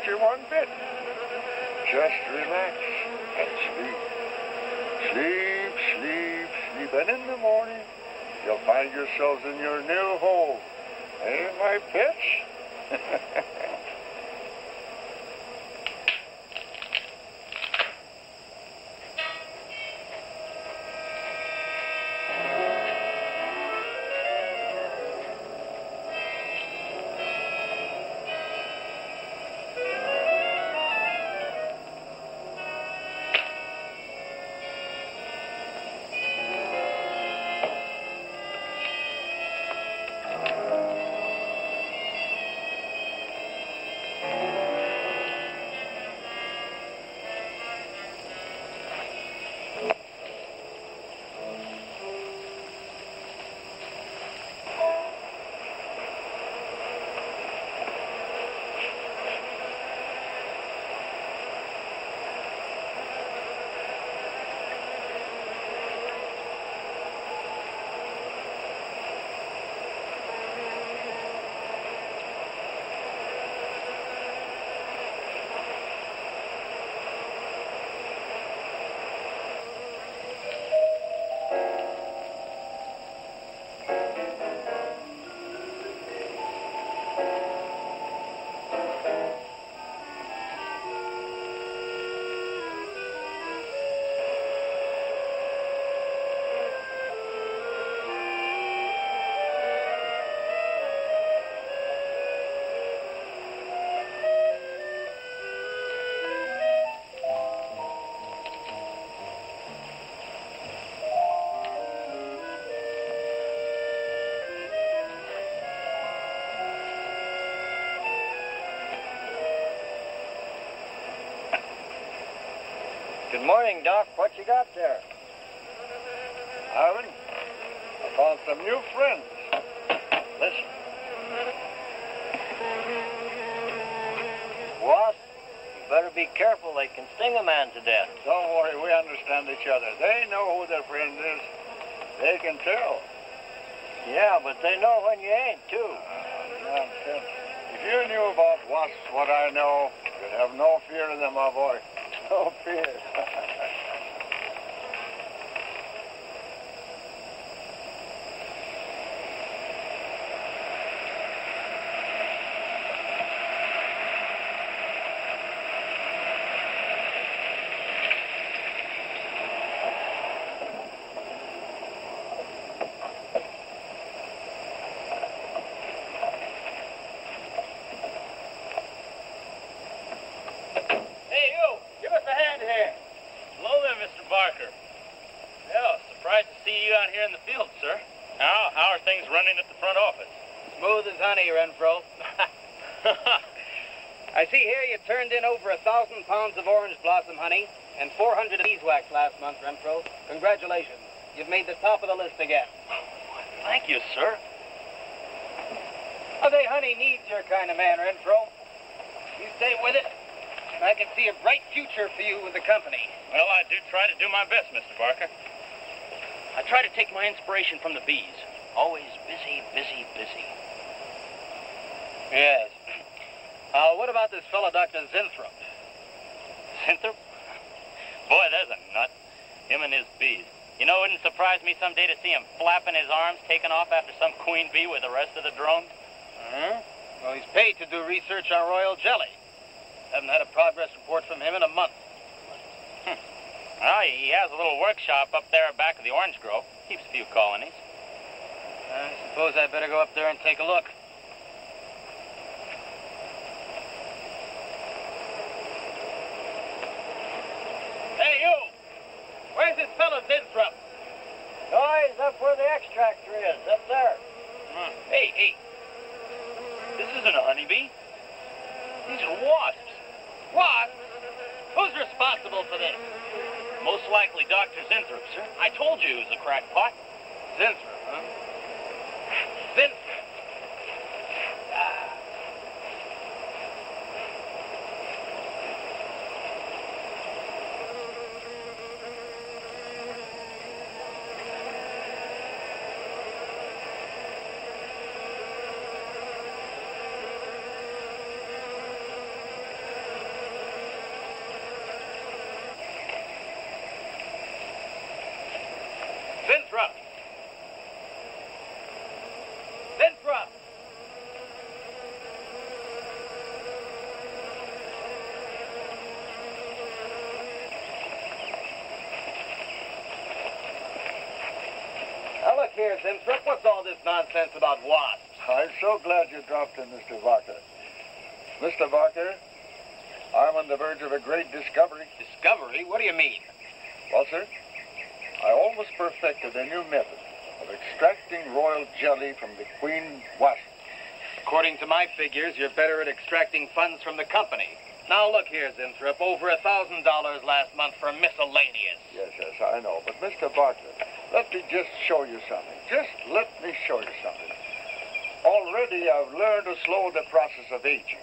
you one bit. Just relax and sleep. Sleep, sleep, sleep. And in the morning, you'll find yourselves in your new home. Eh, my pets? Good morning, Doc. What you got there? Ivan, I found some new friends. Listen. Wasp, you better be careful. They can sting a man to death. Don't worry, we understand each other. They know who their friend is. They can tell. Yeah, but they know when you ain't, too. Nonsense. If you knew about wasps what I know, you'd have no fear of them, my boy. No fear. I see here you turned in over 1,000 pounds of orange blossom honey and 400 of beeswax last month, Renfro. Congratulations. You've made the top of the list again. Thank you, sir. Oh, they honey needs your kind of man, Renfro. You stay with it, and I can see a bright future for you with the company. Well, I do try to do my best, Mr. Barker. I try to take my inspiration from the bees. Always busy, busy, busy. Yes. What about this fellow, Dr. Zinthrop? Zinthrop? Boy, there's a nut. Him and his bees. You know, it wouldn't surprise me someday to see him flapping his arms, taking off after some queen bee with the rest of the drones. Well, he's paid to do research on royal jelly. Haven't had a progress report from him in a month. Well, he has a little workshop up there back of the orange grove. Keeps a few colonies. I suppose I better go up there and take a look. Hey, you! Where's this fellow Zinthrop? Oh, he's up where the extractor is, up there. Hey. This isn't a honeybee. These are wasps. Wasps? Who's responsible for this? Most likely Dr. Zinthrop, sir. I told you he was a crackpot. Zinthrop, huh? Zinthrop. here, Zimthrop. What's all this nonsense about wasps? I'm so glad you dropped in, Mr. Barker. Mr. Barker, I'm on the verge of a great discovery. Discovery? What do you mean? Well, sir, I almost perfected a new method of extracting royal jelly from the queen wasp. According to my figures, you're better at extracting funds from the company. Now, look here, Zimthrop. Over $1,000 last month for miscellaneous. Yes, I know. But, Mr. Barker, let me just show you something. Just let me show you something. Already I've learned to slow the process of aging.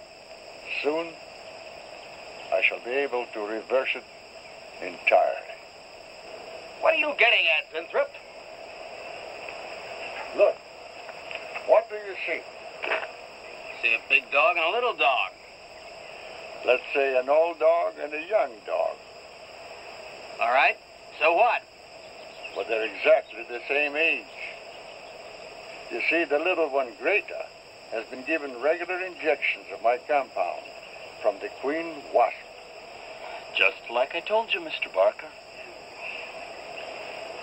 Soon, I shall be able to reverse it entirely. What are you getting at, Zimthrop? Look, what do you see? See a big dog and a little dog. Let's say an old dog and a young dog. All right. So what? But they're exactly the same age. You see, the little one, Greta, has been given regular injections of my compound from the queen wasp. Just like I told you, Mr. Barker.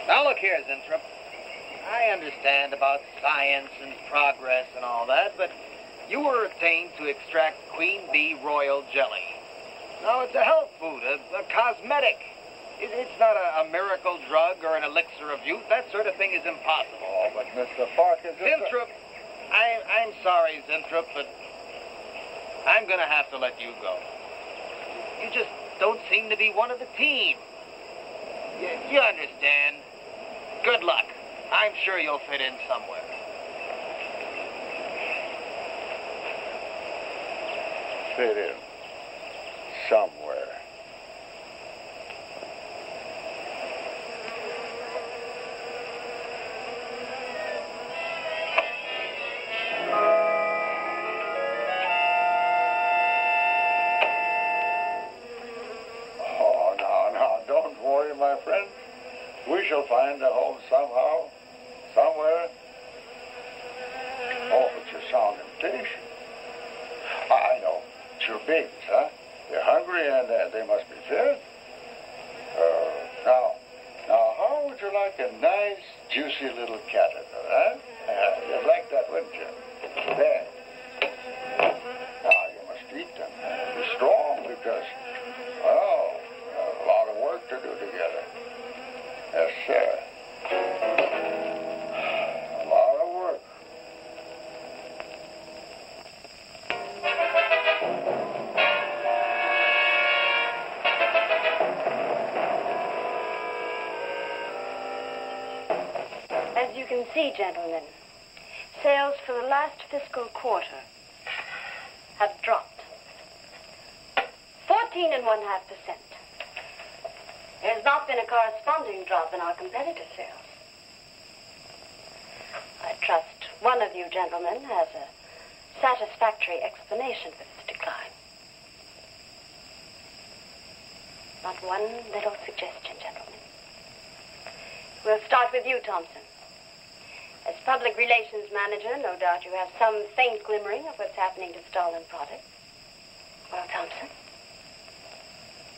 Now, look here, Zimthrop. I understand about science and progress and all that, but you were attained to extract queen bee royal jelly. Now, it's a health food, a cosmetic. It's not a miracle drug or an elixir of youth. That sort of thing is impossible. Oh, but Mr. Barker... Zimthrop, I'm sorry, Zimthrop, but I'm going to have to let you go. You just don't seem to be one of the team. You understand. Good luck. I'm sure you'll fit in somewhere. Fit in somewhere. Oh, no, don't worry, my friend. We shall find a home somehow, somewhere. Oh, but you sound impatient. I know. It's your babies, huh? They're hungry and they must be fed. Now, how would you like a nice, juicy little caterpillar, huh? You'd like that, wouldn't you? There. Now, you must eat them. Be strong because, well, a lot of work to do together. Yes, sir. A lot of work. As you can see, gentlemen, sales for the last fiscal quarter have dropped 14.5%. There's not been a corresponding drop in our competitor sales. I trust one of you gentlemen has a satisfactory explanation for this decline. Not one little suggestion, gentlemen. We'll start with you, Thompson. As public relations manager, no doubt you have some faint glimmering of what's happening to stolen products. Well, Thompson?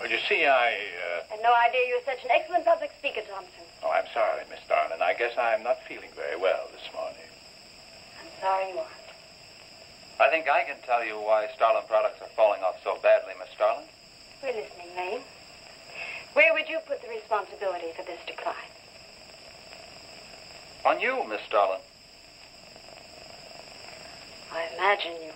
Well, you see, I had no idea you were such an excellent public speaker, Thompson. Oh, I'm sorry, Miss Darlin. I guess I'm not feeling very well this morning. I'm sorry you aren't. I think I can tell you why Starlin products are falling off so badly, Miss Starlin. We're listening, Lane. Where would you put the responsibility for this decline? On you, Miss Starlin. I imagine you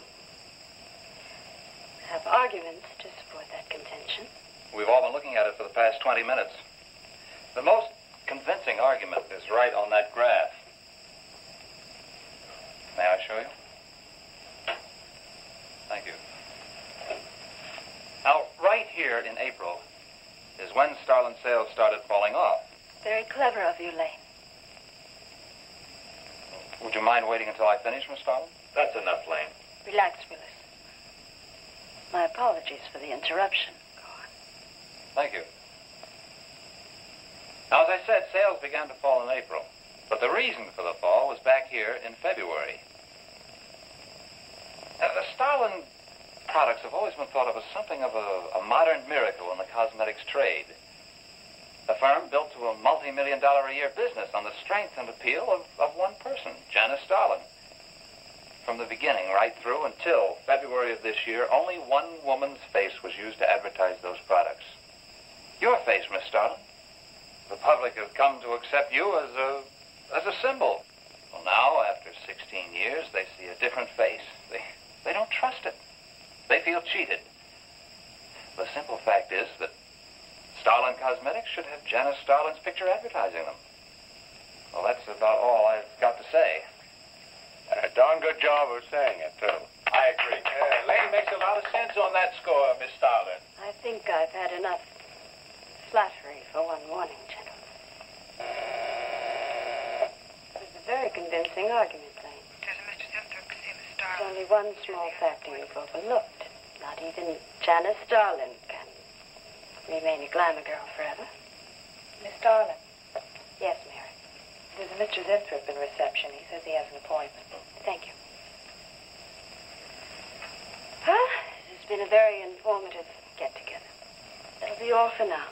have arguments to support that contention. We've all been looking at it for the past 20 minutes. The most convincing argument is right on that graph. May I show you? Thank you. Now, right here in April is when Starlin sales started falling off. Very clever of you, Lane. Would you mind waiting until I finish, Miss Starlin? That's enough, Lane. Relax, Willis. My apologies for the interruption. Go on. Thank you. Now, as I said, sales began to fall in April. But the reason for the fall was back here in February. Now, the Starlin products have always been thought of as something of a modern miracle in the cosmetics trade. The firm, built to a multi multi-million-dollar-a-year business on the strength and appeal of one person, Janice Starlin. From the beginning right through until February of this year, only one woman's face was used to advertise those products. Your face, Miss Starlin. The public have come to accept you as a symbol. Well, now, after 16 years, they see a different face. They don't trust it. They feel cheated. The simple fact is that Starlin Cosmetics should have Janice Starlin's picture advertising them. Well, that's about all I've got to say. A darn good job of saying it, too. I agree. Lane makes a lot of sense on that score, Miss Starlin. I think I've had enough flattery for one morning, gentlemen. It was a very convincing argument, Lane. Does Mr. Zinthrop see Miss There's Starlin? only one small factor you've overlooked. Not even Janice Starlin can remain a glamour girl forever. Miss Starlin, Yes, Mary. there's a Mr. Zinthrop in reception. He says he has an appointment. Thank you. Well, this has been a very informative get-together. That'll be all for now.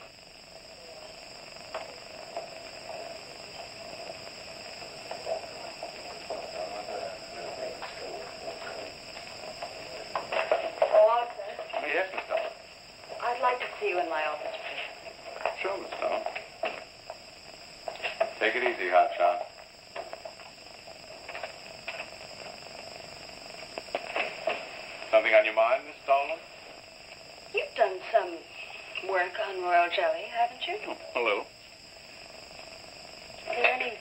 Oh, Arthur, Yes, Miss Starlin. I'd like to see you in my office, please. Sure, Miss Starlin. Take it easy, hotshot. Something on your mind, Miss Starlin? You've done some work on royal jelly, haven't you? A little. Are there any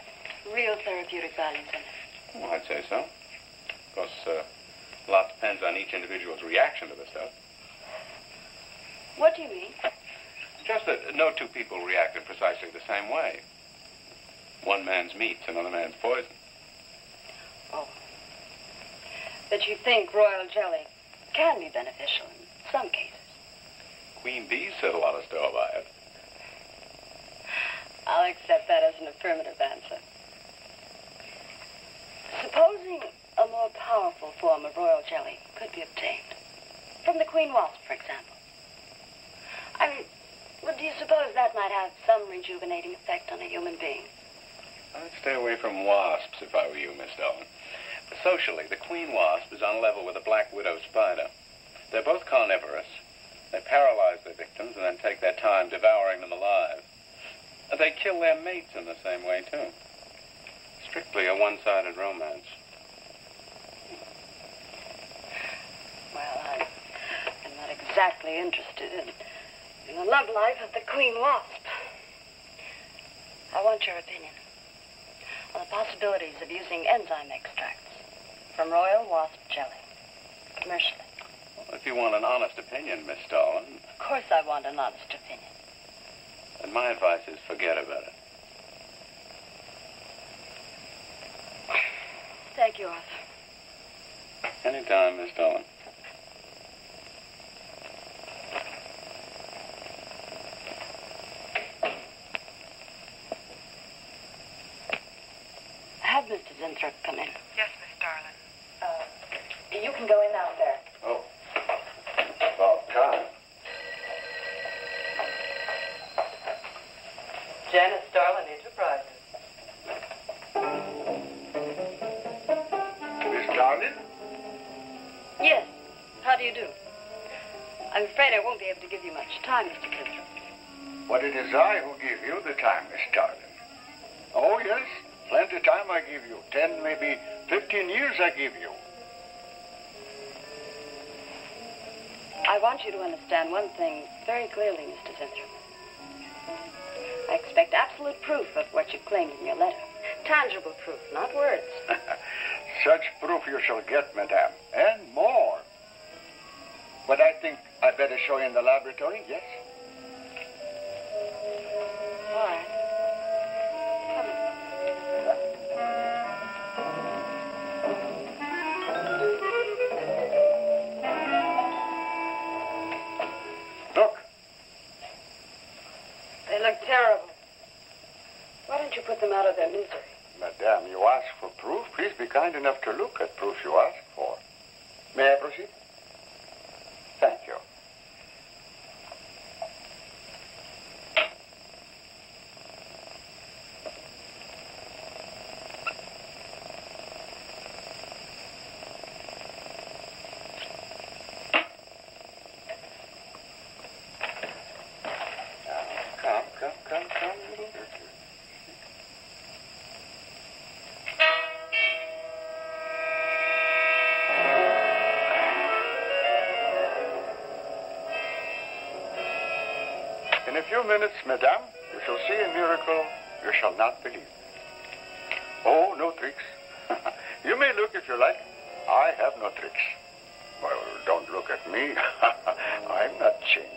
real therapeutic values in it? Well, I'd say so. Of course, a lot depends on each individual's reaction to the stuff. What do you mean? Just that no two people react in precisely the same way. One man's meat's another man's poison. Oh. But you think royal jelly can be beneficial in some cases? Queen bees set a lot of store by it. I'll accept that as an affirmative answer. Supposing a more powerful form of royal jelly could be obtained. From the queen wasp, for example. I mean, well, do you suppose that might have some rejuvenating effect on a human being? I'd stay away from wasps if I were you, Miss Starlin. Socially, the queen wasp is on level with the black widow spider. They're both carnivorous. They paralyze their victims and then take their time devouring them alive. And they kill their mates in the same way, too. Strictly a one-sided romance. Well, I'm not exactly interested in the love life of the queen wasp. I want your opinion on the possibilities of using enzyme extracts from royal wasp jelly, commercially. Well, if you want an honest opinion, Miss Starlin, Of course I want an honest opinion. then my advice is forget about it. Thank you, Arthur. Anytime, Miss Starlin. Have Mr. Zinthrop come in. Yes, Miss Starlin. You can go in out there. Oh. About time. Janice Starlin Enterprises. Miss Starlin? Yes. How do you do? I'm afraid I won't be able to give you much time, Mr. Zinthrop. But it is I who give you the time, Miss Starlin. Oh, yes. Plenty of time I give you. 10, maybe 15 years I give you. I want you to understand one thing very clearly, Mr. Zinthrop. I expect absolute proof of what you claimed in your letter. Tangible proof, not words. Such proof you shall get, madame, and more. But I think I'd better show you in the laboratory, yes? All right. Come in. Look, They look terrible. Why don't you put them out of their misery? madame, you ask for proof. Please be kind enough to look at proof you ask for. May I proceed? Thank you. few minutes, madame, you shall see a miracle you shall not believe. Oh, no tricks. You may look if you like. I have no tricks. Well, don't look at me. I'm not changing.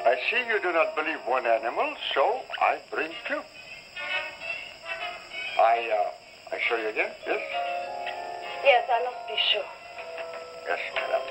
I see you do not believe one animal, so I bring two. I show you again, yes? Yes, I must be sure. Yes, madam.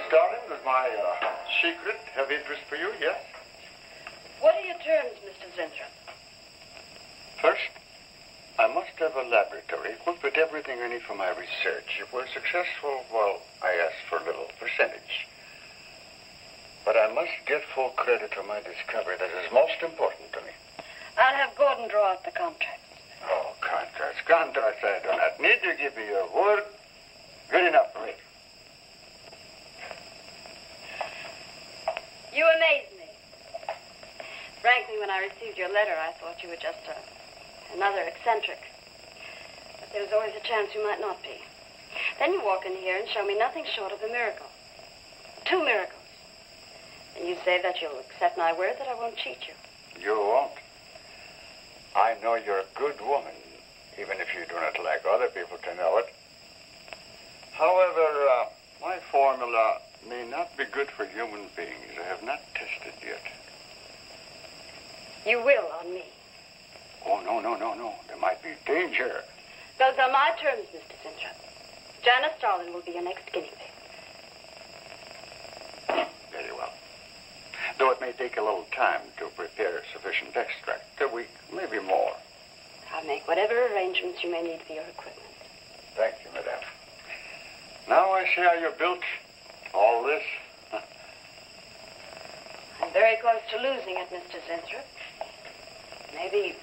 Darling, does my secret have interest for you, yes? What are your terms, Mr. Zentrum? First, I must have a laboratory equipped with everything I need for my research. If we're successful, well, I ask for a little percentage. But I must get full credit for my discovery. That is most important to me. I'll have Gordon draw out the contracts. Oh, contracts. Contracts I do not need. You give me your word. Good enough for me. You amaze me. Frankly, when I received your letter, I thought you were just another eccentric. But there was always a chance you might not be. Then you walk in here and show me nothing short of a miracle. 2 miracles. And you say that you'll accept my word that I won't cheat you. You won't. I know you're a good woman, even if you do not like other people to know it. However, my formula may not be good for human beings. I have not tested yet. You will on me. Oh, no. There might be danger. Those are my terms, Mr. Sintra. Janice Starlin will be your next guinea pig. Very well. Though it may take a little time to prepare sufficient extract. A week, maybe more. I'll make whatever arrangements you may need for your equipment. Thank you, madame. Now I see how you're built. All this. I'm very close to losing it, Mr. Zinthrop. Maybe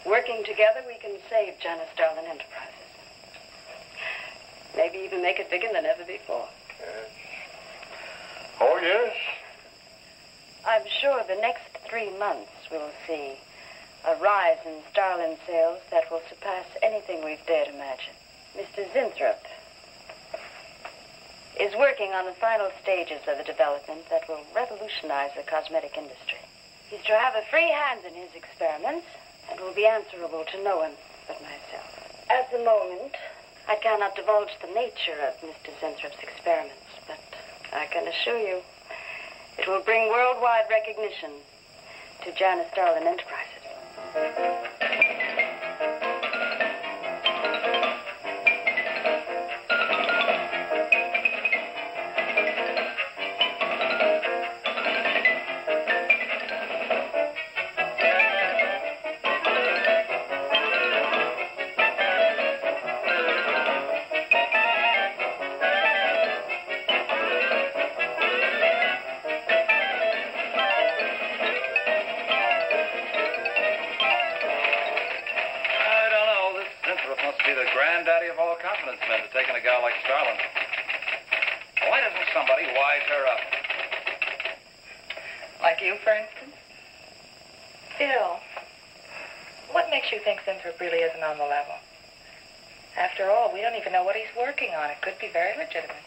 working together we can save Janice Starlin Enterprises. Maybe even make it bigger than ever before. Yes. Oh, yes. I'm sure the next 3 months we'll see a rise in Starlin sales that will surpass anything we've dared imagine. Mr. Zinthrop is working on the final stages of a development that will revolutionize the cosmetic industry. He's to have a free hand in his experiments and will be answerable to no one but myself. At the moment, I cannot divulge the nature of Mr. Zinthrup's experiments, but I can assure you it will bring worldwide recognition to Janice Starlin Enterprises. Granddaddy of all confidence men to taking a gal like Starlin. Why doesn't somebody wise her up? Like you, for instance? Bill, what makes you think Zinthrop really isn't on the level? After all, we don't even know what he's working on. It could be very legitimate.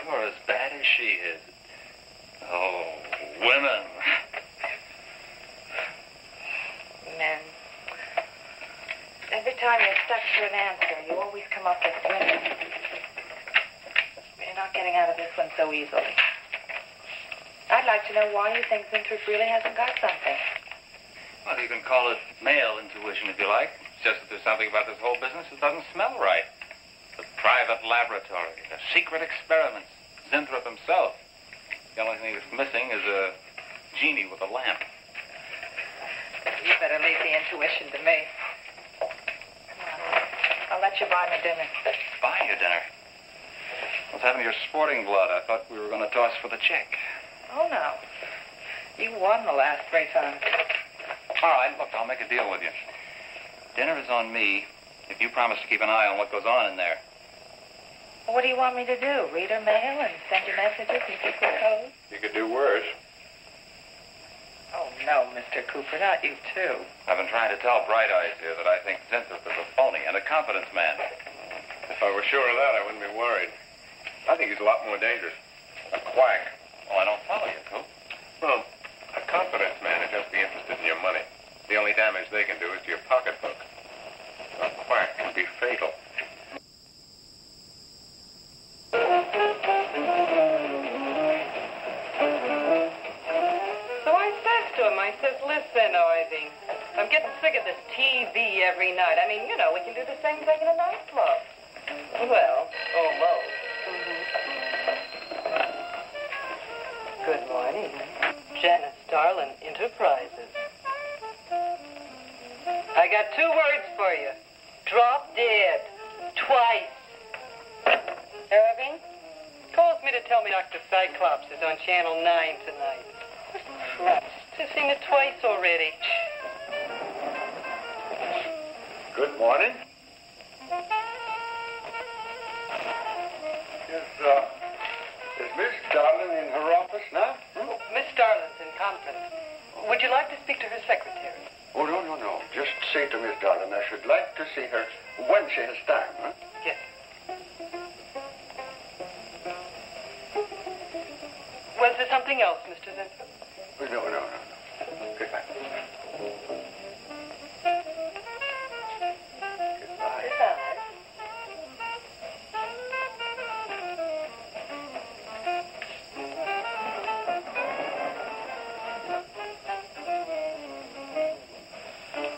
You're as bad as she is. Oh, women. Men. Every time you're stuck to an answer, you always come up with women. You're not getting out of this one so easily. I'd like to know why you think Zinthrop really hasn't got something. Well, you can call it male intuition if you like. It's just that there's something about this whole business that doesn't smell right. private laboratory, a secret experiments. Zinthrop himself. The only thing that's missing is a genie with a lamp. You better leave the intuition to me. Come on. I'll let you buy me dinner. Buy you dinner? What's happened to your sporting blood? I thought we were going to toss for the check. Oh, no. You won the last 3 times. All right, look, I'll make a deal with you. Dinner is on me if you promise to keep an eye on what goes on in there. What do you want me to do? Read her mail and send you messages and keep her code? You could do worse. Oh, no, Mr. Cooper, not you, too. I've been trying to tell Bright Eyes here that I think Zinthrop is a phony and a confidence man. If I were sure of that, I wouldn't be worried. I think he's a lot more dangerous. A quack. Well, I don't follow you, Coop. Well, a confidence man would just be interested in your money. The only damage they can do is to your pocketbook. A quack can be fatal. So I says to him, listen, Irving, I'm getting sick of this TV every night. I mean, you know, we can do the same thing in a nightclub. Well, almost. Good morning. Janice Starlin Enterprises. I got 2 words for you. Drop dead. Twice. Irving calls me to tell me Dr. Cyclops is on Channel 9 tonight. Christ, I've seen it twice already. Good morning. Is Miss Darling in her office now? Miss Starlin's in conference. Would you like to speak to her secretary? Oh, no. Just say to Miss Darling I should like to see her when she has time, huh? Yes. Was there something else, Mr. Zinthrop? No. Goodbye. Goodbye.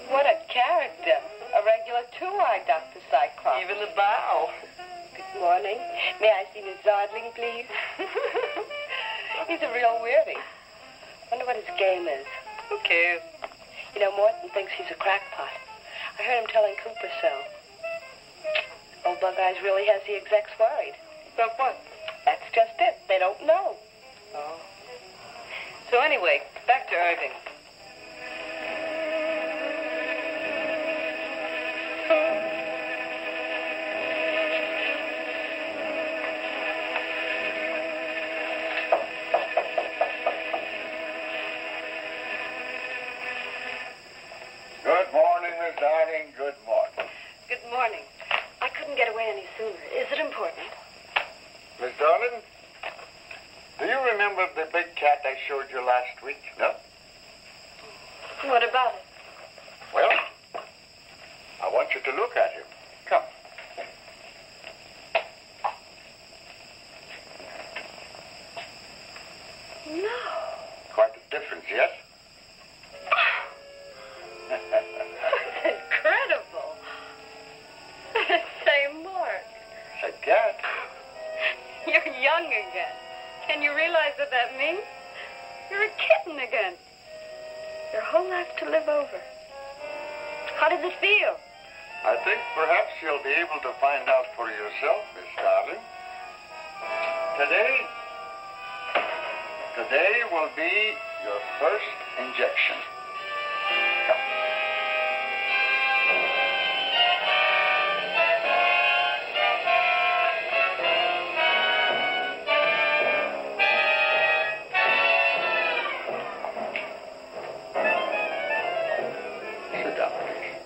What a character. A regular 2-eyed Dr. Cyclops. Even the bow. Good morning. May I see Miss Zardling, please? He's a real weirdie. Wonder what his game is. Who cares? You know, Morton thinks he's a crackpot. I heard him telling Cooper so. Old Bug Eyes really has the execs worried. About what? That's just it. They don't know. Oh. So anyway, back to Irving. Good morning, Miss Darling. Good morning. Good morning. I couldn't get away any sooner. Is it important? Miss Darling, do you remember the big cat I showed you last week? No? What about it? Well, I want you to look at him. Come. No. Quite a difference, yes? That's incredible. Same mark. It's a cat. You're young again. Can you realize what that means? You're a kitten again. Your whole life to live over. How does it feel? I think perhaps you'll be able to find out for yourself, Miss Darling. Today will be your first injection. Come. Sit down, please.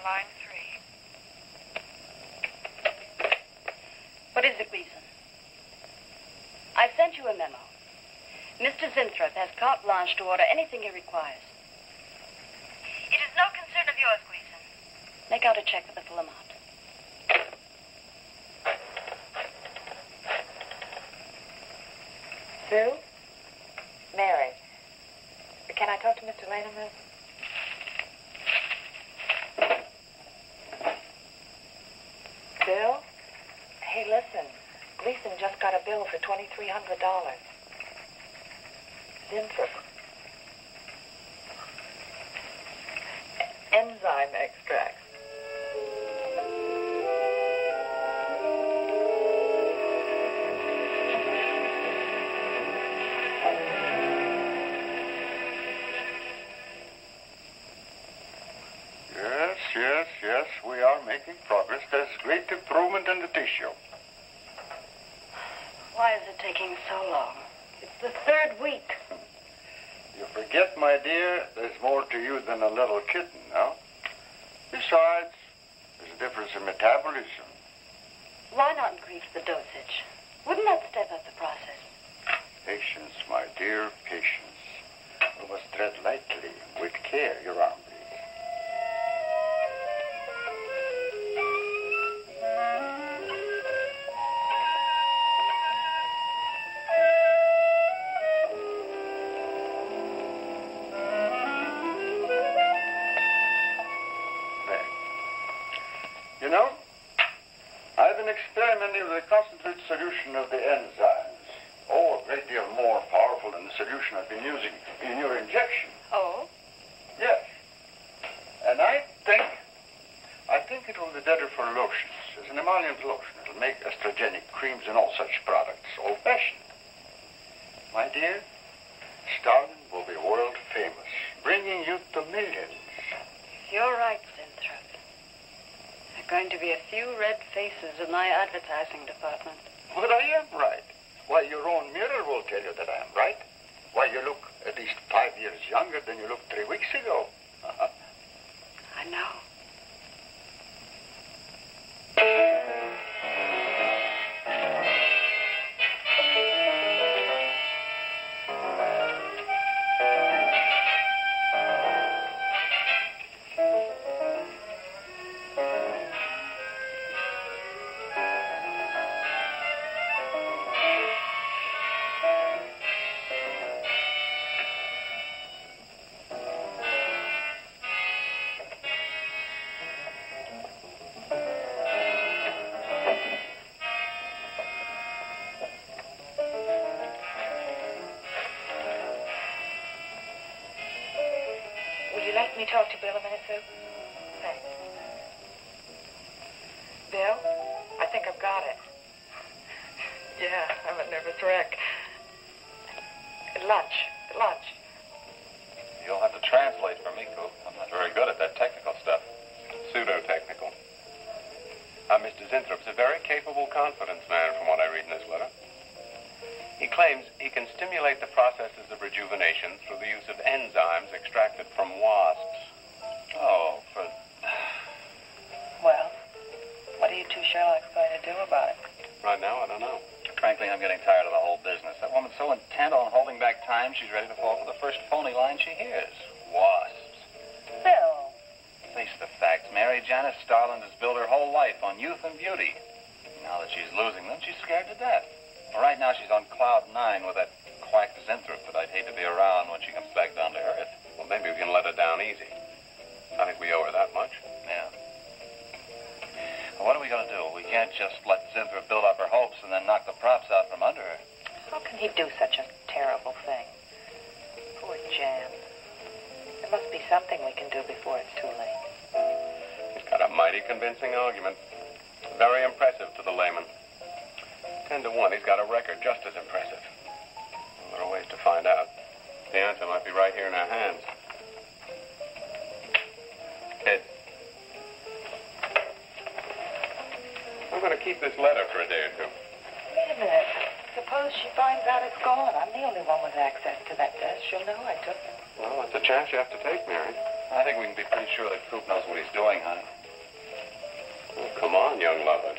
line 3. What is it, Gleason? I've sent you a memo. Mr. Zinthrop has carte blanche to order anything he requires. It is no concern of yours, Gleason. Make out a check for the full amount. Sue? Mary. Can I talk to Mr. Lane a minute? Bill? Hey, listen. Gleason just got a bill for $2,300. Zinthrop. Enzyme extract. Yes, we are making progress. There's great improvement in the tissue. Why is it taking so long? It's the third week. You forget, my dear, there's more to you than a little kitten, no? Besides, there's a difference in metabolism. Why not increase the dosage? Wouldn't that step up the process? Patience, my dear, patience. We must tread lightly, with care, your arm, please. You know, I've been experimenting with a concentrated solution of the enzymes. Oh, a great deal more powerful than the solution I've been using in your injection. Oh? Yes. And I think it will be better for lotions. As an emollient lotion, it'll make estrogenic creams and all such products old-fashioned. My dear, Stalin will be world famous, bringing youth to millions. You're right, Zinthrop. There are going to be a few red faces in my advertising department. But I am right. Why, your own mirror will tell you that I am right. Why, you look at least 5 years younger than you looked 3 weeks ago. I know. Let me talk to Bill a minute, Sue. Thanks. Bill, I think I've got it. Yeah, I'm a nervous wreck. Lunch. You'll have to translate for me, Coop. I'm not very good at that technical stuff. Pseudo-technical. Mr. Zinthrup's a very capable confidence man from what I read in this letter. He claims he can stimulate the processes of rejuvenation through the use of enzymes extracted from wasps. Oh, Well, what are you two Sherlocks going to do about it? Right now, I don't know. frankly, I'm getting tired of the whole business. That woman's so intent on holding back time, she's ready to fall for the first phony line she hears. Wasps. Bill. Face the facts, Mary. Janice Starland has built her whole life on youth and beauty. Now that she's losing them, she's scared to death. Well, right now she's on cloud 9 with that quack Zinthrop that I'd hate to be around when she comes back down to earth. Well, maybe we can let her down easy. I think we owe her that much. Yeah. Well, what are we going to do? We can't just let Zinthrop build up her hopes and then knock the props out from under her. How can he do such a terrible thing? Poor Jan. There must be something we can do before it's too late. He's got a mighty convincing argument. Very impressive to the layman. 10 to 1, he's got a record just as impressive. Well, there are ways to find out. The answer might be right here in our hands. Ed. I'm going to keep this letter for a day or two. Wait a minute. Suppose she finds out it's gone. I'm the only one with access to that desk. She'll know I took it. Well, that's a chance you have to take, Mary. I think we can be pretty sure that Coop knows what he's doing, honey. Well, come on, young lover.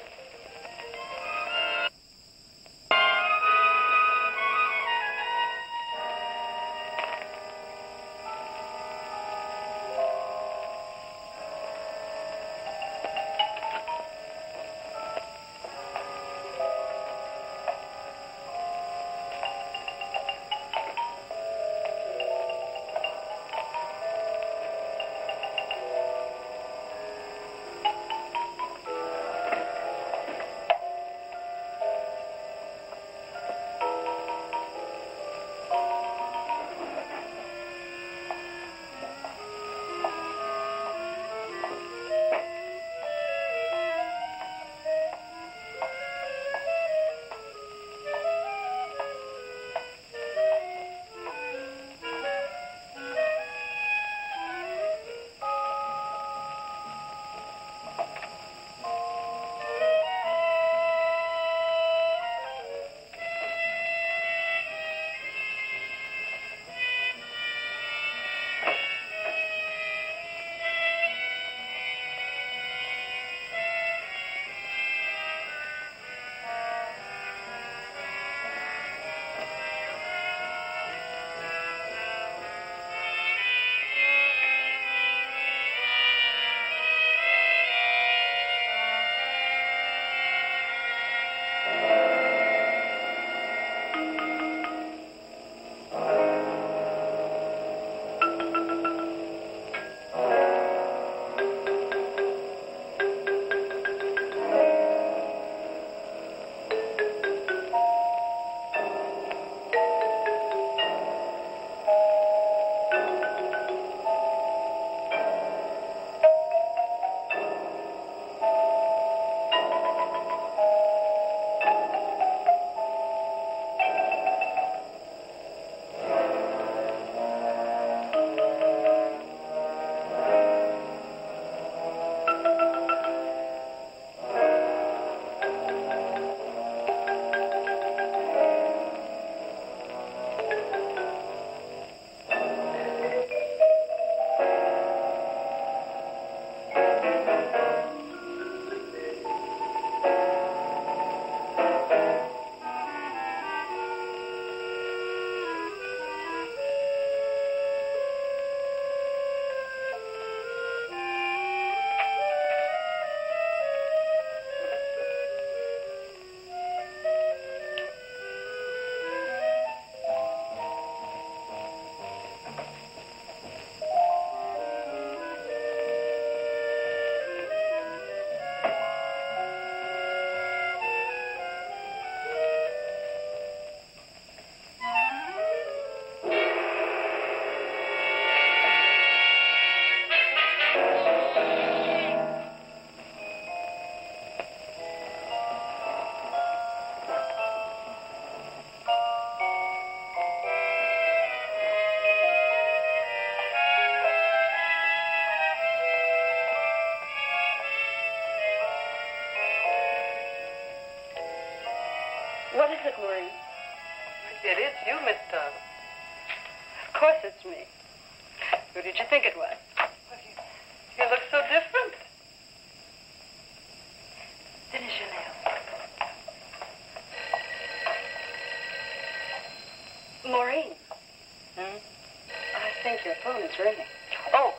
What is it, Maureen? It is you, Miss Darling. Of course it's me. Who did you think it was? You look so different. Finish your nails. Maureen. I think your phone is ringing. Oh,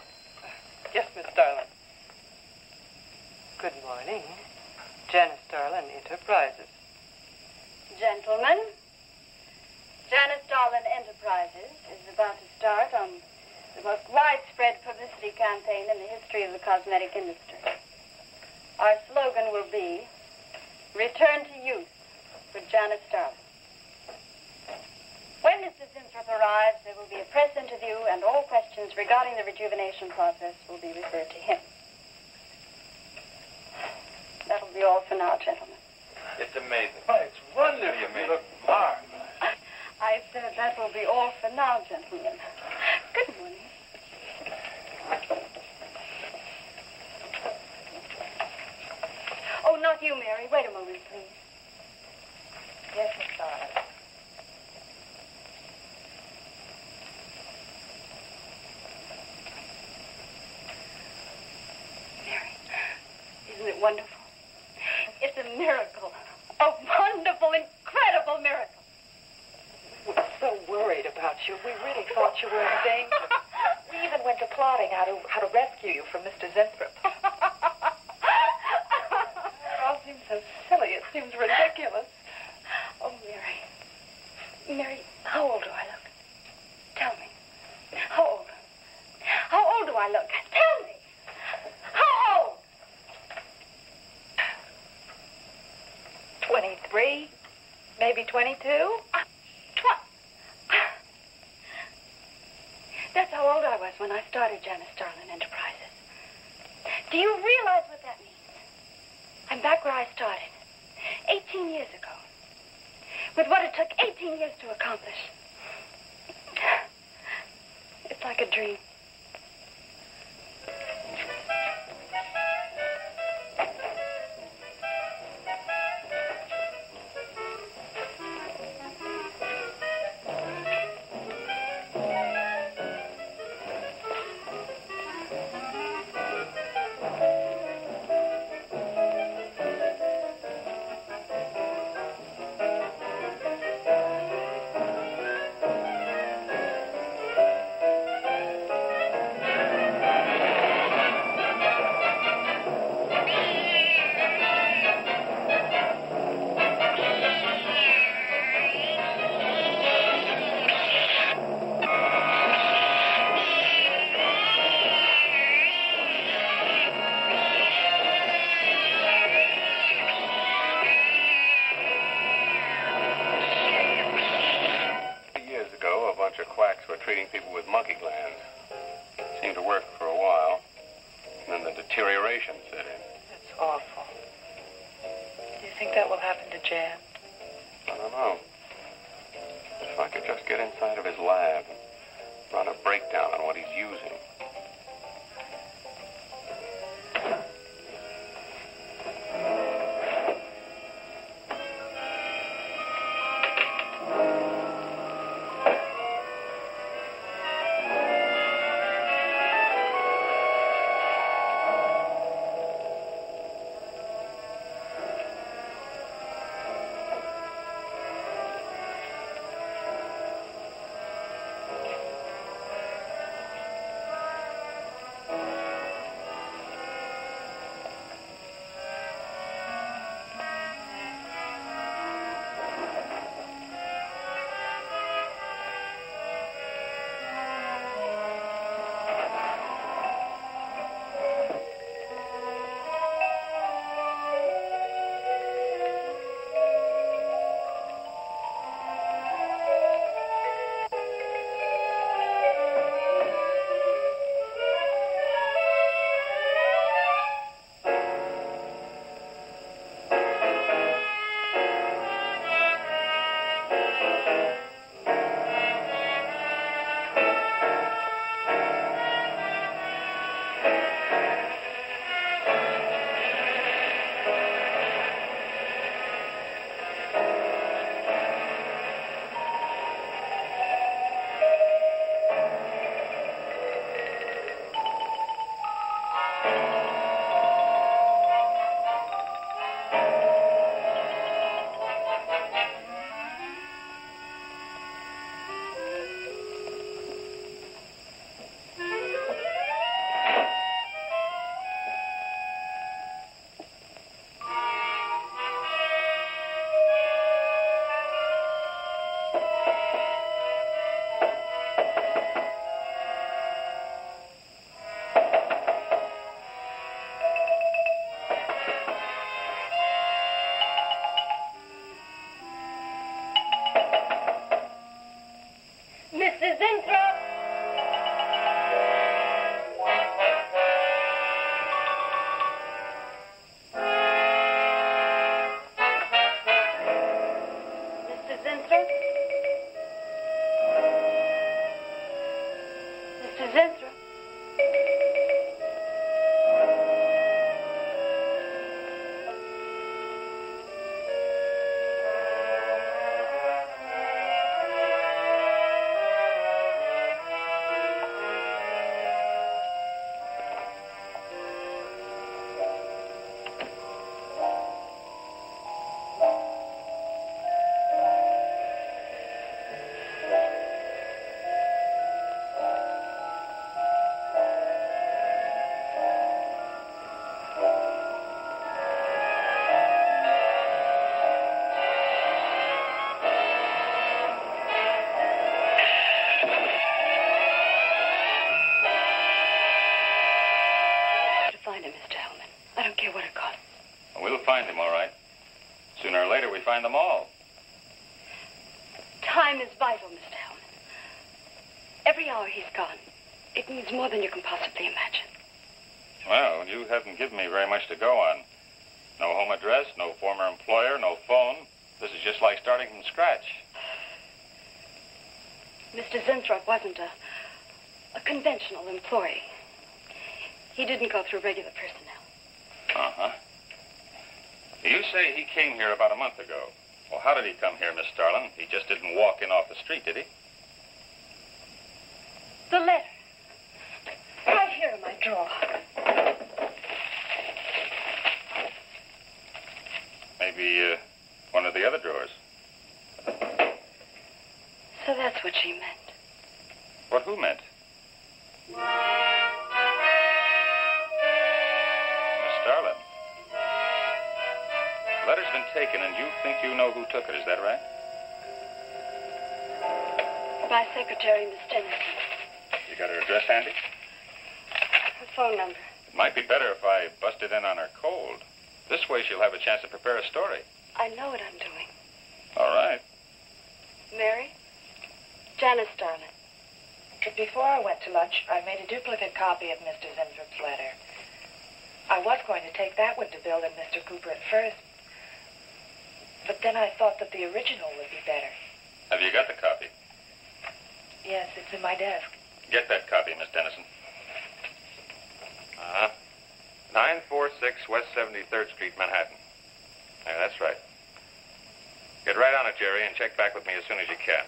yes, Miss Darling. Good morning. Janice Darlin Enterprises. Gentlemen, Janice Darlin Enterprises is about to start on the most widespread publicity campaign in the history of the cosmetic industry. Our slogan will be, Return to Youth for Janice Darlin. When Mr. Winthrop arrives, there will be a press interview, and all questions regarding the rejuvenation process will be referred to him. That'll be all for now, gentlemen. It's amazing. Oh, it's wonderful. You look marvelous. I said that will be all for now, gentlemen. Good morning. Oh, not you, Mary. Wait a moment, please. Yes, Miss Darlin. it wonderful? It's a miracle. A wonderful, incredible miracle. We're so worried about you. We really thought you were in danger. We even went to plotting how to rescue you from Mr. Zinthrop. It all seems so silly. It seems ridiculous. Oh, Mary. Mary, how old do I look? Tell me. How old? How old do I look? Tell me. How old? 23, maybe 22. That's how old I was when I started Janice Starlin Enterprises. Do you realize what that means? I'm back where I started, 18 years ago, with what it took 18 years to accomplish. It's like a dream. treating people with monkey glands. Seemed to work for a while. And then the deterioration set in. That's awful. Do you think that will happen to Jan? I don't know. If I could just get inside of his lab and run a breakdown on what he's using. Mrs. Intro! Mrs. Intro? Mrs. Intro? dreadful, Mr. Hellman. Every hour he's gone, it means more than you can possibly imagine. Well, you haven't given me very much to go on. No home address, no former employer, no phone. This is just like starting from scratch. Mr. Zinthrop wasn't a conventional employee. He didn't go through regular personnel. Uh-huh. You say he came here about a month ago. Well, how did he come here, Miss Starlin? He just didn't walk in off the street, did he? The letter. Right here in my drawer. Maybe one of the other drawers. So that's what she meant. What who meant? Miss Starlin. The letter's been taken, and you think you know who took it, is that right? My secretary, Miss Dennison. You got her address handy? Her phone number. It might be better if I busted in on her cold. This way she'll have a chance to prepare a story. I know what I'm doing. All right. Mary? Janice Starlin. Before I went to lunch, I made a duplicate copy of Mr. Zinthrup's letter. I was going to take that one to Bill and Mr. Cooper at first, but then I thought that the original would be better. Have you got the copy? Yes, it's in my desk. Get that copy, Miss Dennison. 946 West 73rd Street, Manhattan. Yeah, that's right. Get right on it, Jerry, and check back with me as soon as you can.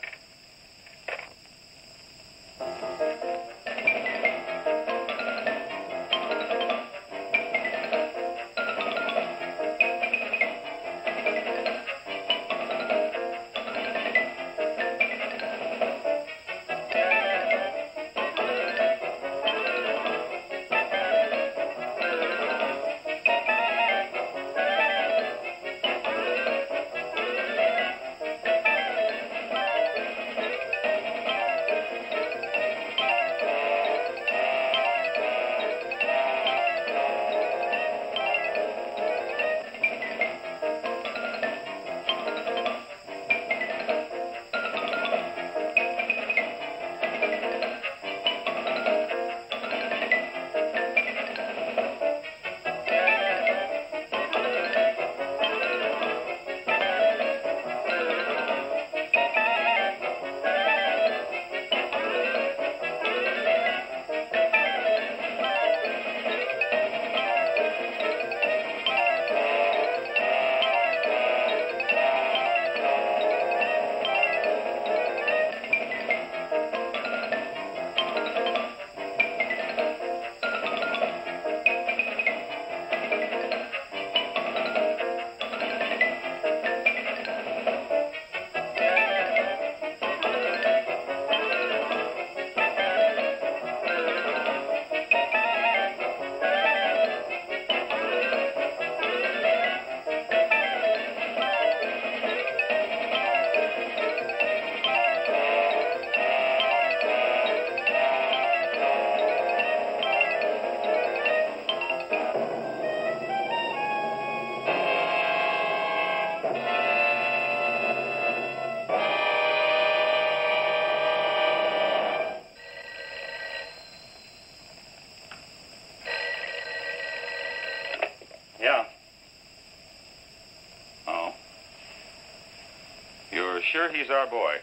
Sure he's our boy?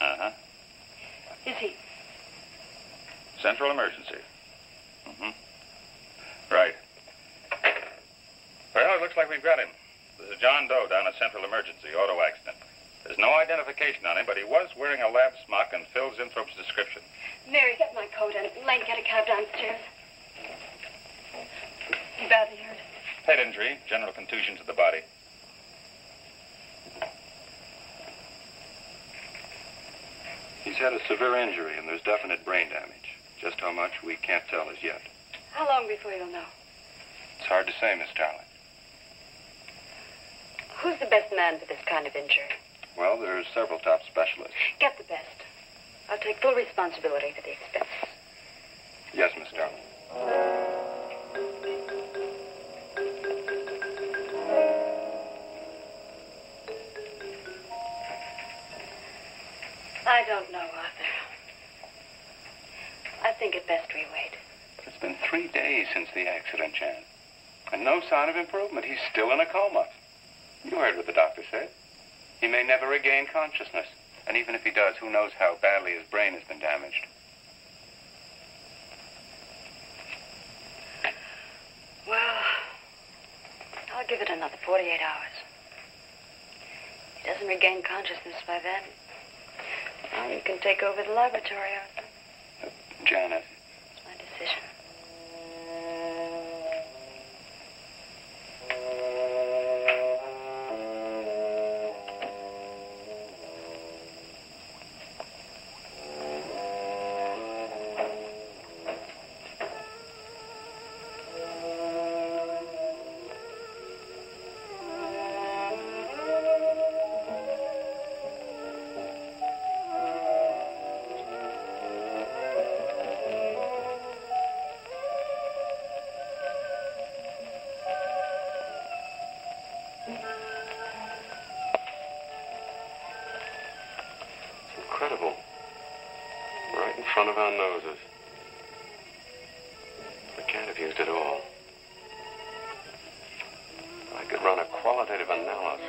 Uh-huh. Is he? Central emergency. Mm-hmm. Right. Well, it looks like we've got him. There's a John Doe down at Central Emergency, auto accident. There's no identification on him, but he was wearing a lab smock and Phil Zinthrop's description. Mary, get my coat and Len, get a cab downstairs. He badly hurt. Head injury, general contusion to the body. He's had a severe injury, and there's definite brain damage. Just how much, we can't tell as yet. How long before you'll know? It's hard to say, Miss Starlin. Who's the best man for this kind of injury? Well, there are several top specialists. Get the best. I'll take full responsibility for the expenses. Yes, Miss Starlin. I don't know, Arthur. I think it best we wait. It's been 3 days since the accident, Jan. And no sign of improvement. He's still in a coma. You heard what the doctor said. He may never regain consciousness. And even if he does, who knows how badly his brain has been damaged. Well, I'll give it another 48 hours. If he doesn't regain consciousness by then, well, you can take over the laboratory, Arthur. Janet. It's my decision. Incredible. Right in front of our noses. We can't have used it all. I could run a qualitative analysis.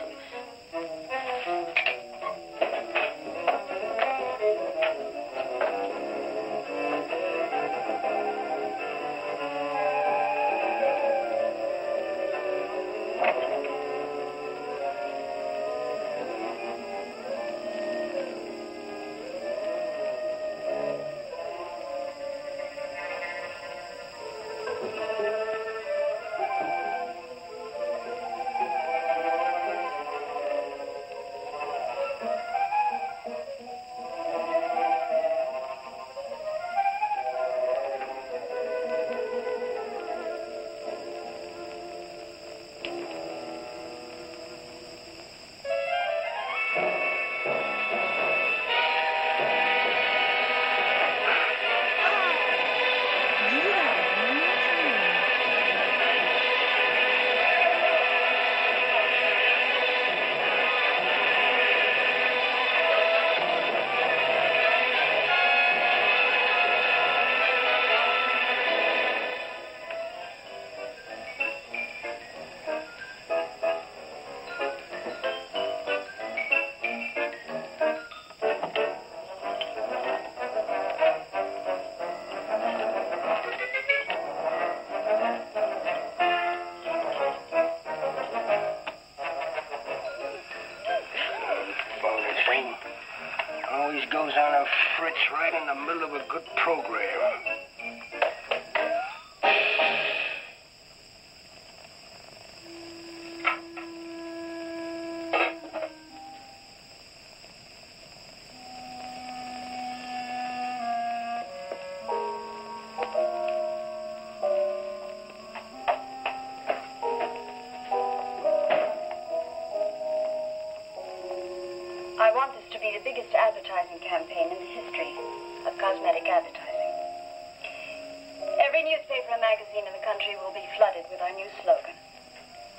Always goes on a fritz right in the middle of a good program. I want this to be the biggest advertising campaign in the history of cosmetic advertising. Every newspaper and magazine in the country will be flooded with our new slogan,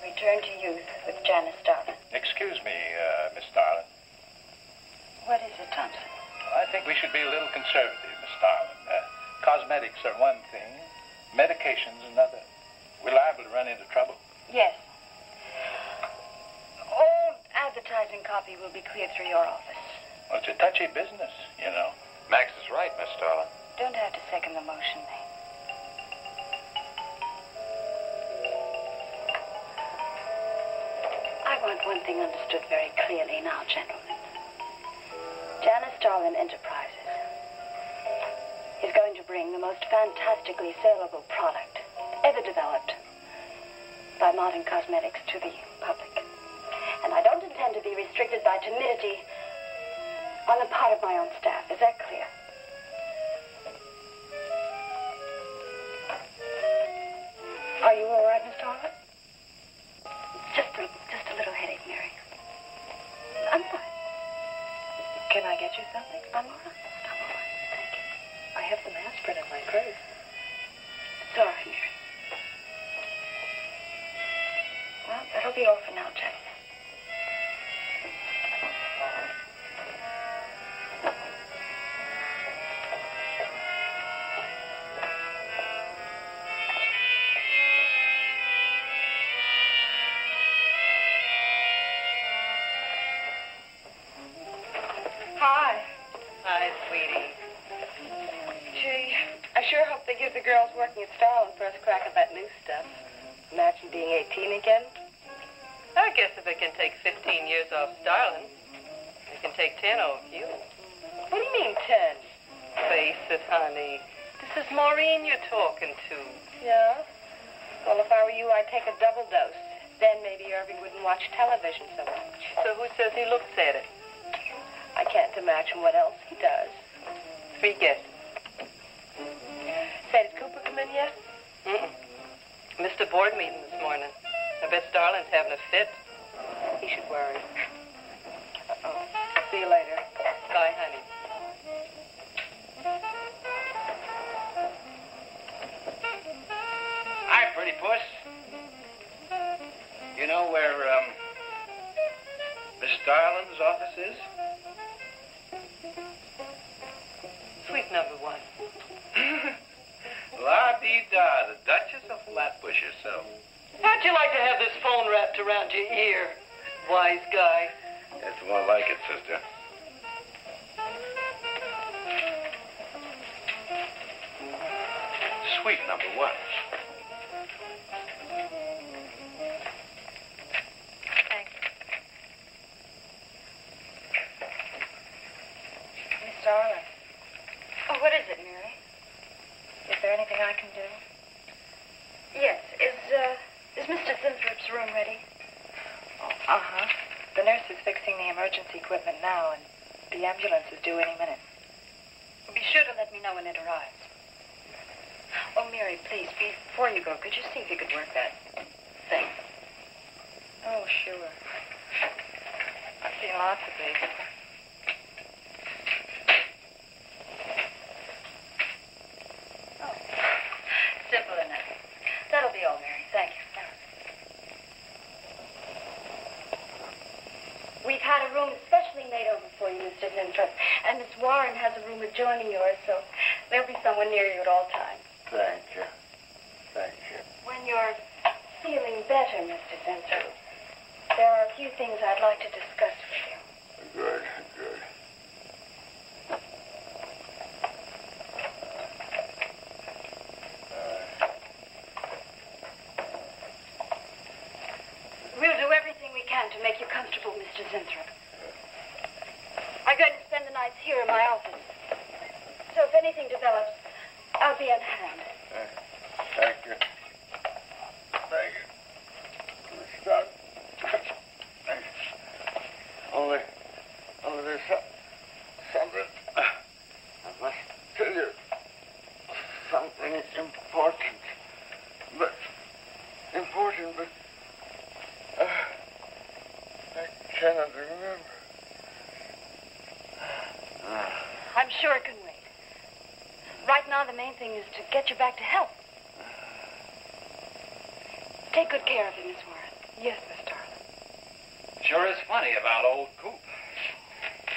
Return to Youth with Janice Starlin. Excuse me, Miss Starlin. What is it, Thompson? I think we should be a little conservative, Miss Starlin. Cosmetics are one thing, medications another. We're liable to run into trouble. Yes. All advertising copy will be cleared through your office. Well, it's a touchy business, you know. Max is right, Miss Starlin. Don't have to second the motion, May. I want one thing understood very clearly now, gentlemen. Janice Starlin Enterprises is going to bring the most fantastically saleable product ever developed by modern cosmetics to the public. And I don't intend to be restricted by timidity on the part of my own staff. Is that clear? Are you all right, Miss Starlin? Just a little headache, Mary. I'm fine. Can I get you something? I'm all right. I'm all right. Thank you. I have some aspirin in my purse. It's all right, Mary. Well, that'll be all for now, gentlemen. the girls working at Starland first crack at that new stuff. Imagine being 18 again. I guess if it can take 15 years off Starland, it can take 10 off you. What do you mean, 10? Face it, honey. This is Maureen you're talking to. Yeah? Well, if I were you, I'd take a double dose. Then maybe Irving wouldn't watch television so much. So who says he looks at it? I can't imagine what else he does. Forget. Say, did Cooper come in yet? Mm-mm. Missed a board meeting this morning. I bet Starland's having a fit. He should worry. Uh-oh. See you later. Bye, honey. Hi, pretty puss. You know where, Miss Starland's office is? Sweet number one. La-dee-da, the Duchess of Flatbush herself. How'd you like to have this phone wrapped around your ear, wise guy? It's more like it, sister. Sweet number one. Thanks. Miss Starland. Oh, what is it, Mary? Is there anything I can do? Yes. Is Mr. Zinthrop's room ready? Oh, uh-huh. The nurse is fixing the emergency equipment now, and the ambulance is due any minute. Be sure to let me know when it arrives. Oh, Mary, please, before you go, could you see if you could work that thing? Oh, sure. I've seen lots of these. Oh, simple enough. That'll be all, Mary. Thank you. We've had a room especially made over for you, Mr. Zinthrop, and Miss Warren has a room adjoining yours, so there'll be someone near you at all times. Thank you. Thank you. When you're feeling better, Mr. Zinthrop, there are a few things I'd like to discuss with you. Good, good. We'll do everything we can to make you comfortable, Mr. Zinthrop. I'm going to spend the nights here in my office. So if anything develops, I'll be on hand. Thank you. Thank you. Stop. Only there's something. I must tell you. Something important. But I cannot remember. I'm sure it can wait. Right now, the main thing is to get you back to health. Take good care of him, Miss Warren. Yes, Miss Starland. Sure is funny about old Coop.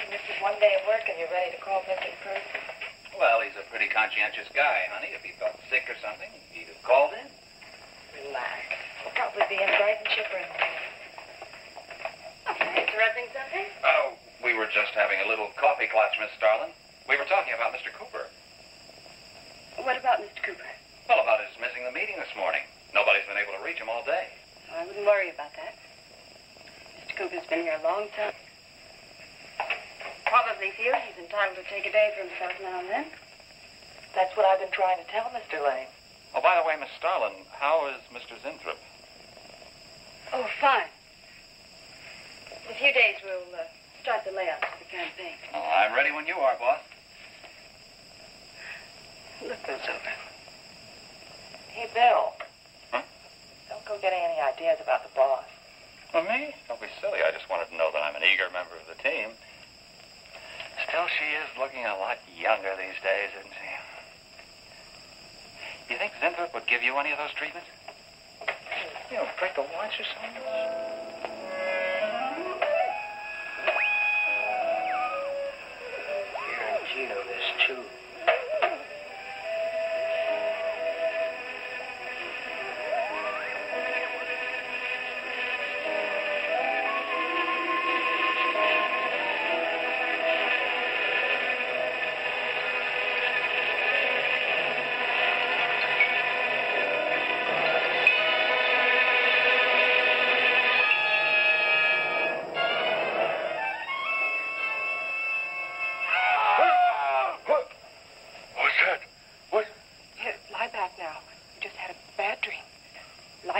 This is one day of work and you're ready to call missing person. Well, he's a pretty conscientious guy, honey. If he felt sick or something, he'd have called in. Relax. He'll probably be in bright and chipper in the morning. Interrupting something? Oh, we were just having a little coffee clutch, Miss Starland. We were talking about Mr. Cooper. What about Mr. Cooper? Well, about his missing the meeting this morning. Nobody's been able to reach him all day. I wouldn't worry about that. Mr. Cooper's been here a long time. Probably feels he's entitled to take a day for himself now and then. That's what I've been trying to tell Mr. Lane. Oh, by the way, Miss Starland, how is Mr. Zinthrop? Oh, fine. In a few days, we'll start the layouts for the campaign. Oh, I'm ready when you are, boss. Look those over. Hey, Bill. Huh? Don't go getting any ideas about the boss. Well, me? Don't be silly. I just wanted to know that I'm an eager member of the team. Still, she is looking a lot younger these days, isn't she? You think Zinthrop would give you any of those treatments? You know, break the watch or something? Here in Gino, there's two.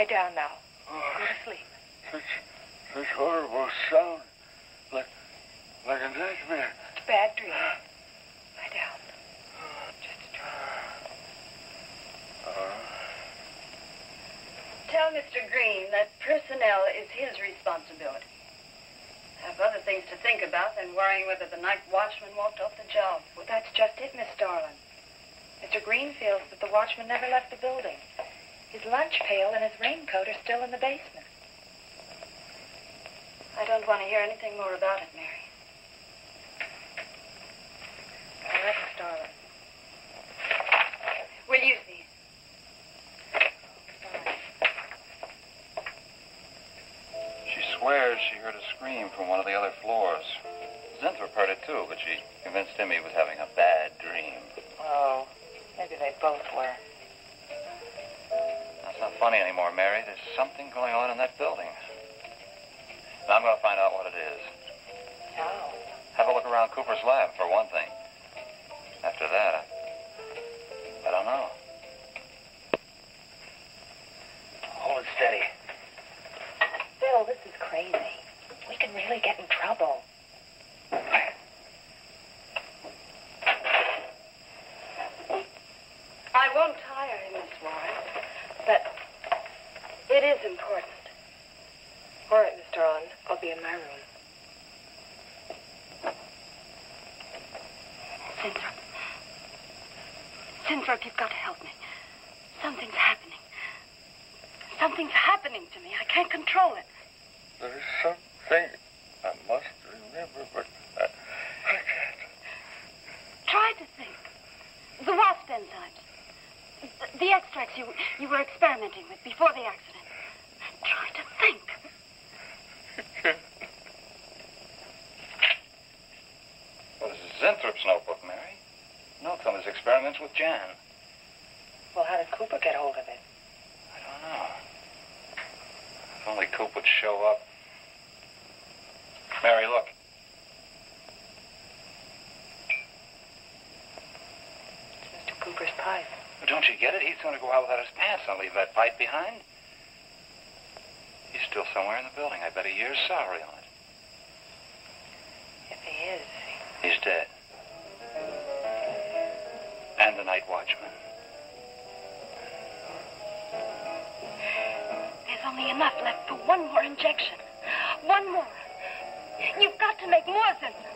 Lie down now. Go to sleep. Such horrible sound. Like a nightmare. It's a bad dream. Lie down. Just a dream. Tell Mr. Green that personnel is his responsibility. I have other things to think about than worrying whether the night watchman walked off the job. Well, that's just it, Miss Starlin. Mr. Green feels that the watchman never left the building. His lunch pail and his raincoat are still in the basement. I don't want to hear anything more about it, Mary. All right, Miss Starlin. We'll use these. She swears she heard a scream from one of the other floors. Zinthrop heard it too, but she convinced him he was having a bad dream. Oh, maybe they both were. That's not funny anymore, Mary. There's something going on in that building. And I'm going to find out what it is. How? Have a look around Cooper's lab, for one thing. After that, I don't know. Hold it steady. Bill, this is crazy. We can really get in trouble. I won't tire him, Miss Warren, but it is important. All right, Miss Starlin. I'll be in my room. Zinthrop, you've got to help me. Something's happening. Something's happening to me. I can't control it. There's something I must remember, but I can't. Try to think. The wasp enzymes. The extracts you were experimenting with before the accident. Try to think. Well, this is Zinthrop's notebook, Mary. Notes on his experiments with Jan. Well, how did Cooper get hold of it? I don't know. If only Coop would show up. Mary, look. It's Mr. Cooper's pipe. Well, don't you get it? He's going to go out without his pants and leave that pipe behind. He's still somewhere in the building. I bet a year's salary on it. If he is. He's dead. And the night watchman. There's only enough left for one more injection. One more. You've got to make more, Zinthrop.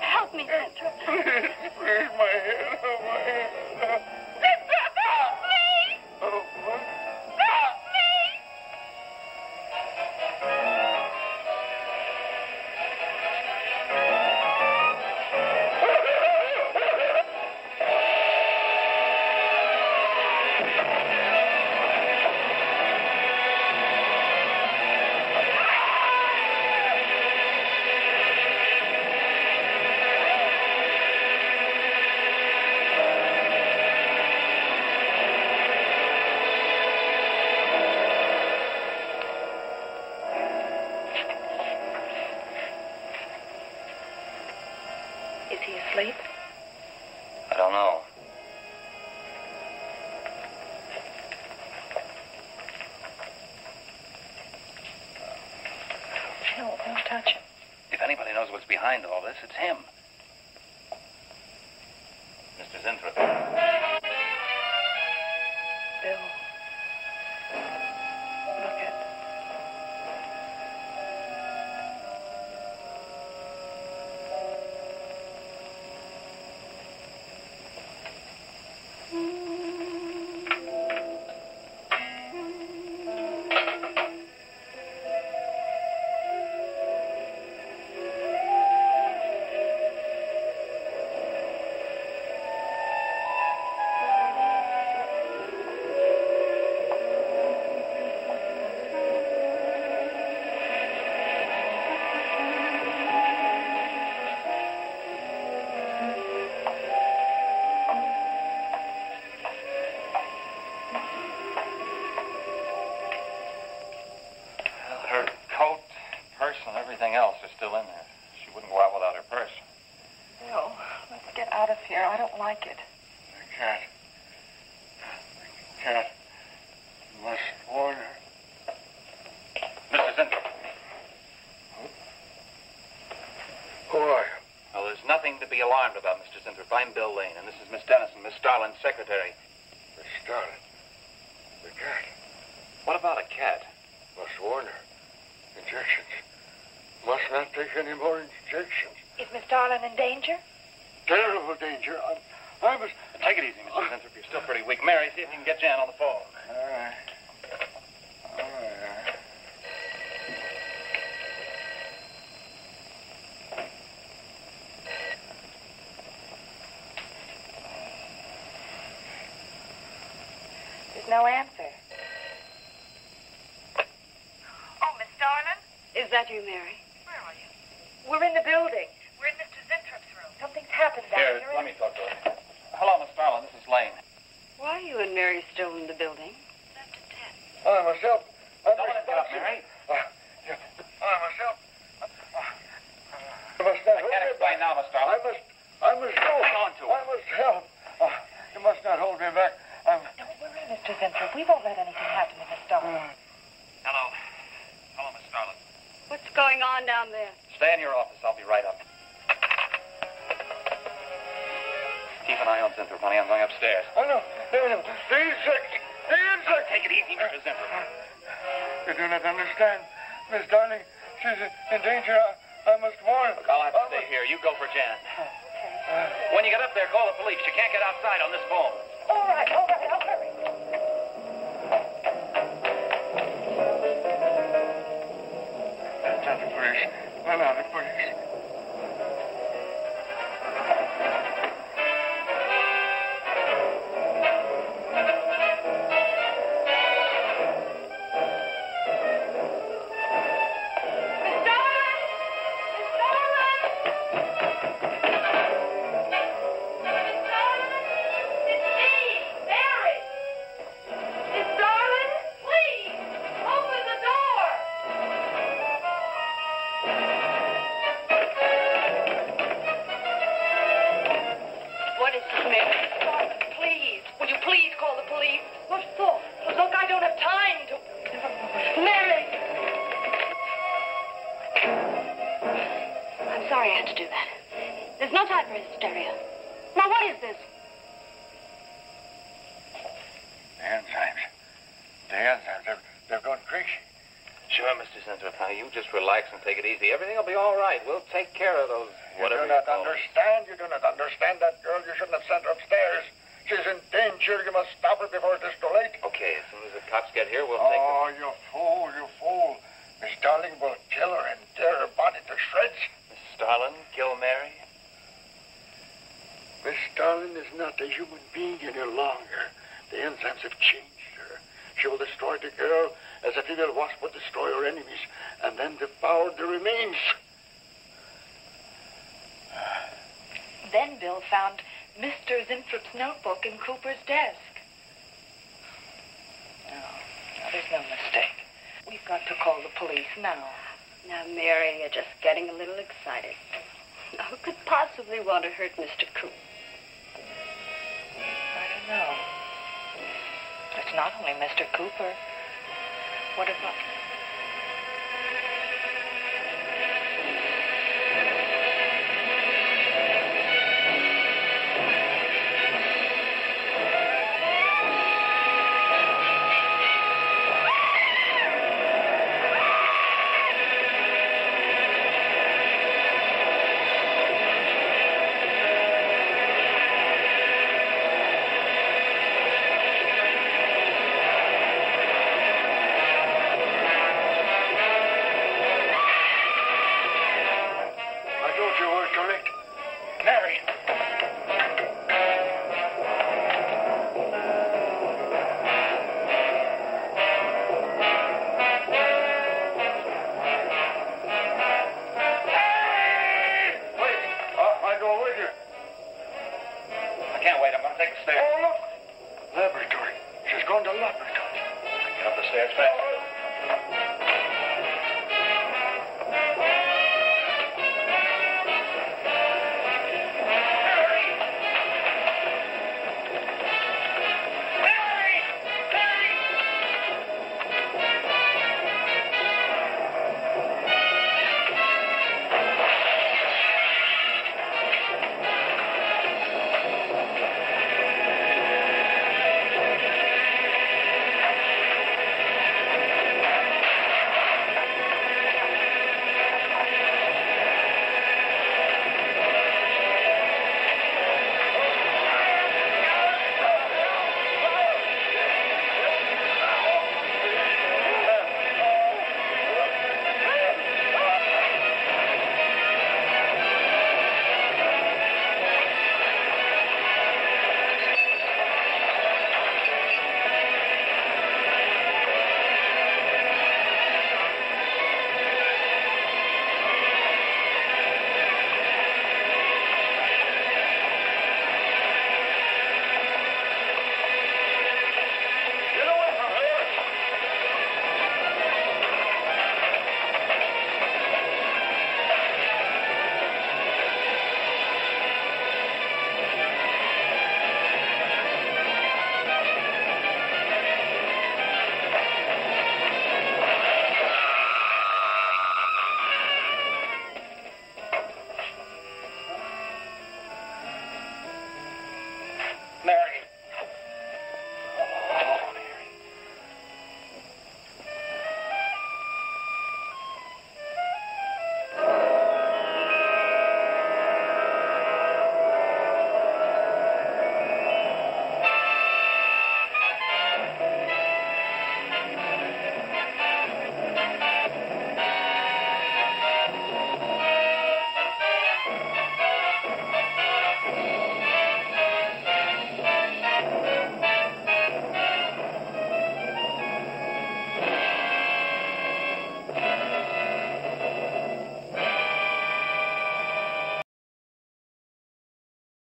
Help me, Zinthrop. Please, my head. Oh, my head. Help me! Oh, what? Help me! Is he asleep? I don't know. No, don't touch him. If anybody knows what's behind all this, it's him. Mr. Zinthrop. Bill. Look at... Her coat, purse, and everything else are still in there. She wouldn't go out without her purse. Bill, let's get out of here. I don't like it. I can't. You must warn her. Mr. Zinthrop. Who are you? Well, there's nothing to be alarmed about, Mr. Zinthrop. I'm Bill Lane, and this is Miss Dennison, Miss Starlin's secretary. Miss Starlin. The cat. What about a cat? Must warn her. Injections. Must not take any more injections. Is Miss Darlin in danger? Terrible danger. I must... Take it easy, Mr. Zinthrop. You're still pretty weak. Mary, see if you can get Jan on the phone. All right. All right. There's no answer. Oh, Miss Darlin? Is that you, Mary? Where are you? We're in the building. We're in Mr. Zintrop's room. Something's happened down Here, here. let me talk to her. Hello, Miss Starlin. This is Lane. Why are you and Mary still in the building? I must help. Don't let it get up, Mary. I must help. I must not I can't explain now, Miss Starlin. I must go. Hang on to it. I must help. You must not hold me back. Don't worry, Mr. Zinthrop. We won't let anything happen to Miss Darlin. Hello. Hello, Miss Starlin. What's going on down there? Stay in your office. I'll be right up. Keep an eye on Zinthrop, honey. I'm going upstairs. I know. The insect. The insect. Take it easy, Mr. Zinthrop. You do not understand. Miss Darling, she's in danger. I must warn. Look, I'll have to stay here. You go for Jan. When you get up there, call the police. You can't get outside on this phone. All right. I'll hurry. It's not the police. No, the police. Sorry I had to do that. There's no time for hysteria. Now, what is this? The enzymes. They're going crazy. Sure, Mr. Zinthrop, honey. You just relax and take it easy. Everything will be all right. We'll take care of those whatever You do not understand. You do not understand that girl. You shouldn't have sent her upstairs. She's in danger. You must stop her before it is too late. Okay, as soon as the cops get here, we'll take her. Oh, you fool. Miss Darling will kill her and tear her body to shreds. Miss Starlin, kill Mary? Miss Starlin is not a human being any longer. The enzymes have changed her. She will destroy the girl as a female wasp would destroy her enemies, and then devour the remains. Then Bill found Mr. Zinthrop's notebook in Cooper's desk. No, there's no mistake. We've got to call the police now. Now, Mary, you're just getting a little excited. Now, who could possibly want to hurt Mr. Cooper? I don't know. It's not only Mr. Cooper. What about... I can't wait. I'm going to take the stairs. Oh,